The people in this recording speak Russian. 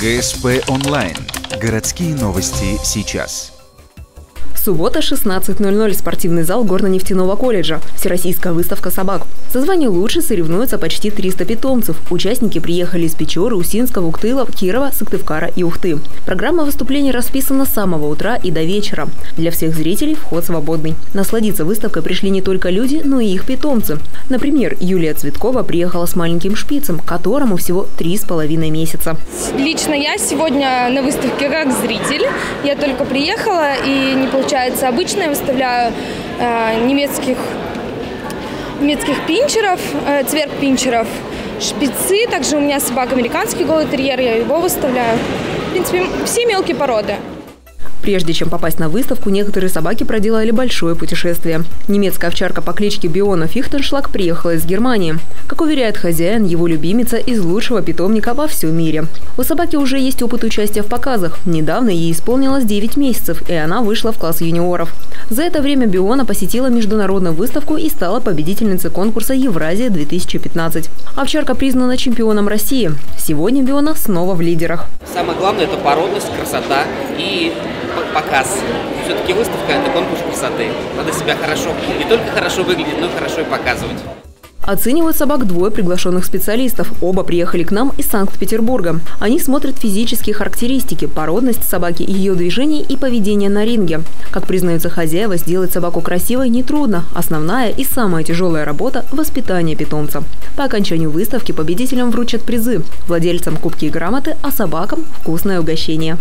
ГСП онлайн. Городские новости сейчас. Суббота, 16:00. Спортивный зал Горно-нефтяного колледжа. Всероссийская выставка собак. За звание лучшей соревнуются почти 300 питомцев. Участники приехали из Печоры, Усинска, Уктыла, Кирова, Сыктывкара и Ухты. Программа выступлений расписана с самого утра и до вечера. Для всех зрителей вход свободный. Насладиться выставкой пришли не только люди, но и их питомцы. Например, Юлия Цветкова приехала с маленьким шпицем, которому всего 3,5 месяца. Лично я сегодня на выставке как зритель. Я только приехала и не получается. Обычно я выставляю немецких пинчеров, цвергпинчеров, шпицы. Также у меня собака американский голый терьер, я его выставляю. В принципе, все мелкие породы. Прежде чем попасть на выставку, некоторые собаки проделали большое путешествие. Немецкая овчарка по кличке Биона Фихтеншлаг приехала из Германии. Как уверяет хозяин, его любимица из лучшего питомника во всем мире. У собаки уже есть опыт участия в показах. Недавно ей исполнилось 9 месяцев, и она вышла в класс юниоров. За это время Биона посетила международную выставку и стала победительницей конкурса «Евразия-2015». Овчарка признана чемпионом России. Сегодня Биона снова в лидерах. Самое главное – это породность, красота и показ. Все-таки выставка – это конкурс красоты. Надо себя не только хорошо выглядеть, но и хорошо и показывать. Оценивают собак двое приглашенных специалистов. Оба приехали к нам из Санкт-Петербурга. Они смотрят физические характеристики, породность собаки и ее движений и поведение на ринге. Как признаются хозяева, сделать собаку красивой нетрудно. Основная и самая тяжелая работа – воспитание питомца. По окончанию выставки победителям вручат призы. Владельцам кубки и грамоты, а собакам – вкусное угощение.